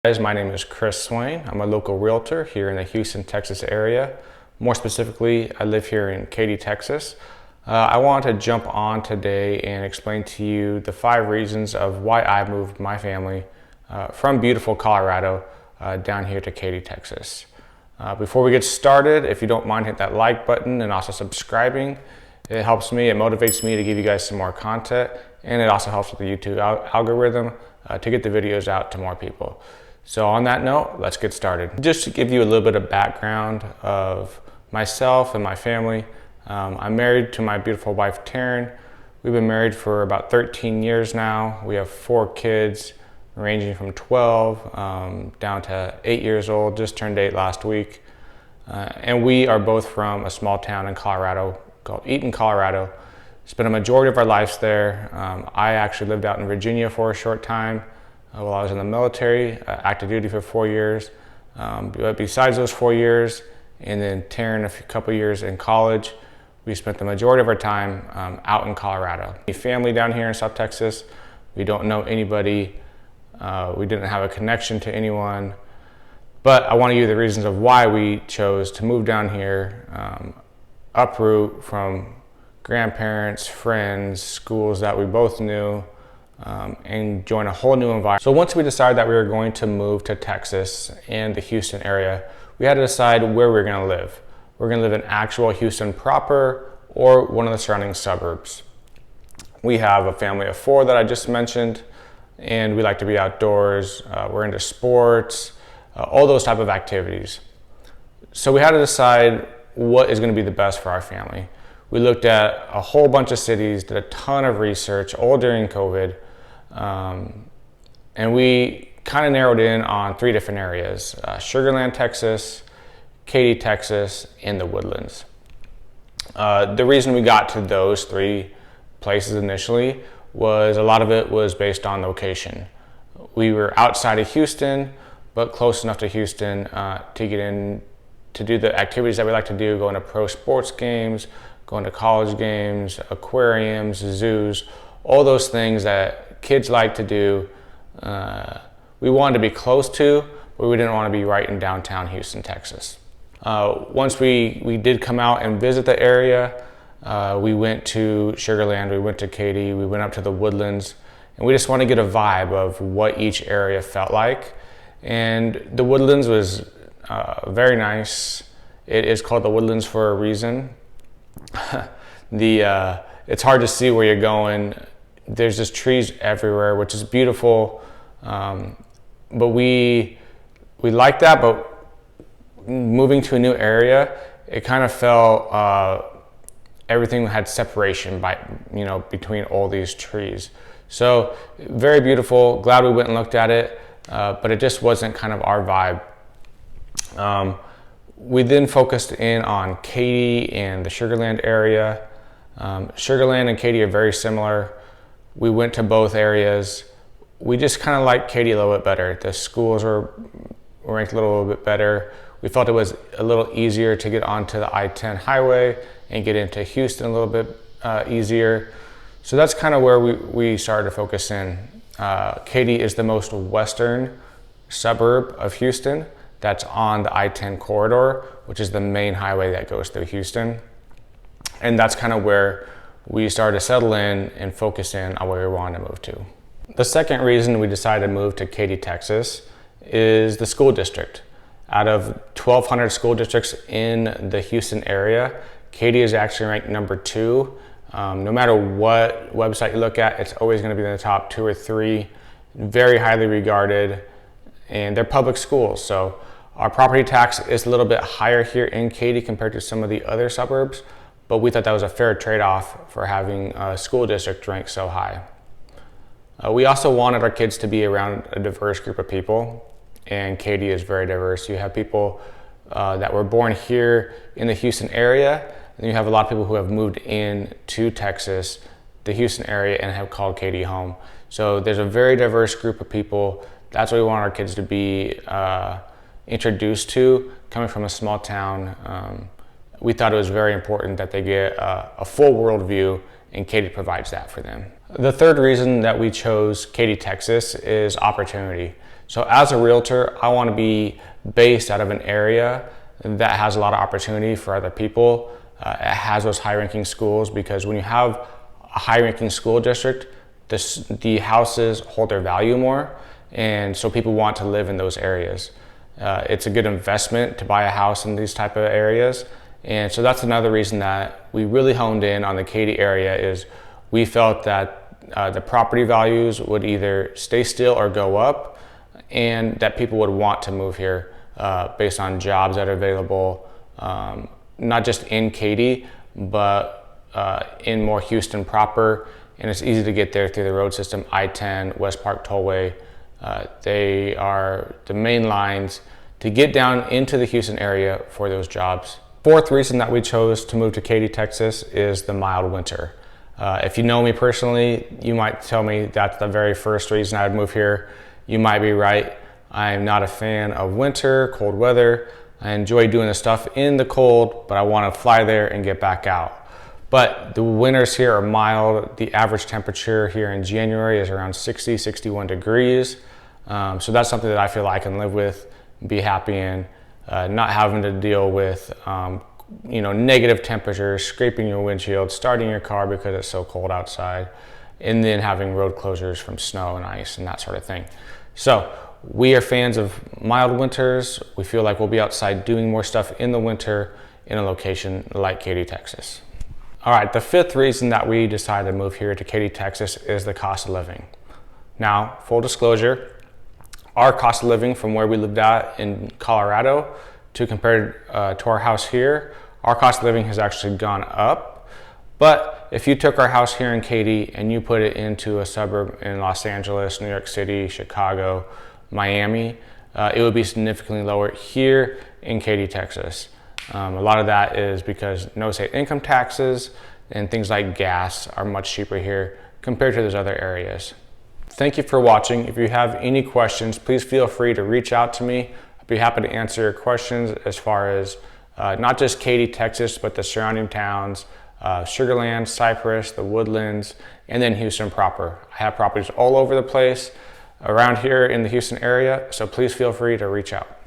Guys, my name is Swain. I'm a local realtor here in the Houston, Texas area. More specifically, I live here in Katy, Texas. I want to jump on today and explain to you the 5 reasons of why I moved my family from beautiful Colorado down here to Katy, Texas. Before we get started, if you don't mind, hit that like button and also subscribing. It helps me, it motivates me to give you guys some more content, and it also helps with the YouTube algorithm to get the videos out to more people. So on that note, let's get started. Just to give you a little bit of background of myself and my family, I'm married to my beautiful wife, Taryn. We've been married for about 13 years now. We have 4 kids ranging from 12 down to 8 years old, just turned 8 last week. And we are both from a small town in Colorado called Eaton, Colorado. Spent a majority of our lives there. I actually lived out in Virginia for a short time while I was in the military, active duty for 4 years. But besides those 4 years, and then Taryn a couple years in college, we spent the majority of our time out in Colorado. Family down here in South Texas, we don't know anybody. We didn't have a connection to anyone. But I want to give you the reasons of why we chose to move down here, uproot from grandparents, friends, schools that we both knew, and join a whole new environment. So once we decided that we were going to move to Texas and the Houston area, we had to decide where we were going to live. We're going to live in actual Houston proper or one of the surrounding suburbs. We have a family of 4 that I just mentioned, and we like to be outdoors. We're into sports, all those type of activities. So we had to decide what is going to be the best for our family. We looked at a whole bunch of cities, did a ton of research, all during COVID, and we kind of narrowed in on 3 different areas: Sugar Land, Texas, Katy, Texas, and the Woodlands. The reason we got to those 3 places initially was a lot of it was based on location. We were outside of Houston, but close enough to Houston to get in to do the activities that we like to do, going to pro sports games, going to college games, aquariums, zoos, all those things that kids like to do. We wanted to be close to, but we didn't want to be right in downtown Houston, Texas. Once we did come out and visit the area, we went to Sugar Land, we went to Katy, we went up to the Woodlands, and we just wanted to get a vibe of what each area felt like. And the Woodlands was very nice. It is called the Woodlands for a reason. It's hard to see where you're going. There's just trees everywhere, which is beautiful. But we like that, but moving to a new area, it kind of felt everything had separation between all these trees. So very beautiful. Glad we went and looked at it, but it just wasn't kind of our vibe. We then focused in on Katy and the Sugar Land area. Sugar Land and Katy are very similar. We went to both areas. We just kind of liked Katy a little bit better. The schools were ranked a little bit better. We felt it was a little easier to get onto the I-10 highway and get into Houston a little bit easier. So that's kind of where we started to focus in. Katy is the most western suburb of Houston that's on the I-10 corridor, which is the main highway that goes through Houston. And that's kind of where we started to settle in and focus in on where we wanted to move to. The second reason we decided to move to Katy, Texas is the school district. Out of 1,200 school districts in the Houston area, Katy is actually ranked number 2. No matter what website you look at, it's always going to be in the top 2 or 3, very highly regarded, and they're public schools. So our property tax is a little bit higher here in Katy compared to some of the other suburbs, but we thought that was a fair trade-off for having a school district ranked so high. We also wanted our kids to be around a diverse group of people, and Katy is very diverse. You have people that were born here in the Houston area, and you have a lot of people who have moved in to Texas, the Houston area, and have called Katy home. So there's a very diverse group of people. That's what we want our kids to be introduced to, coming from a small town. We thought it was very important that they get a full worldview, and Katy provides that for them. The third reason that we chose Katy, Texas is opportunity. So as a realtor, I want to be based out of an area that has a lot of opportunity for other people. It has those high-ranking schools, because when you have a high-ranking school district, the houses hold their value more, and so people want to live in those areas. It's a good investment to buy a house in these type of areas, and so that's another reason that we really honed in on the Katy area. Is we felt that the property values would either stay still or go up, and that people would want to move here based on jobs that are available, not just in Katy, but in more Houston proper. And it's easy to get there through the road system. I-10, West Park Tollway, they are the main lines to get down into the Houston area for those jobs. Fourth reason that we chose to move to Katy, Texas is the mild winter. If you know me personally, you might tell me that's the very first reason I'd move here. You might be right. I'm not a fan of winter, cold weather. I enjoy doing the stuff in the cold, but I want to fly there and get back out. But the winters here are mild. The average temperature here in January is around 60, 61 degrees. So that's something that I feel I can live with, be happy in, not having to deal with negative temperatures, scraping your windshield, starting your car because it's so cold outside, and then having road closures from snow and ice and that sort of thing. So we are fans of mild winters. We feel like we'll be outside doing more stuff in the winter in a location like Katy, Texas. All right, the fifth reason that we decided to move here to Katy, Texas is the cost of living. Now, full disclosure, our cost of living from where we lived at in Colorado to compared to our house here, our cost of living has actually gone up. But if you took our house here in Katy and you put it into a suburb in Los Angeles, New York City, Chicago, Miami, it would be significantly lower here in Katy, Texas. A lot of that is because no state income taxes and things like gas are much cheaper here compared to those other areas. Thank you for watching. If you have any questions, please feel free to reach out to me. I'd be happy to answer your questions as far as not just Katy, Texas, but the surrounding towns, Sugar Land, Cypress, the Woodlands, and then Houston proper. I have properties all over the place around here in the Houston area, so please feel free to reach out.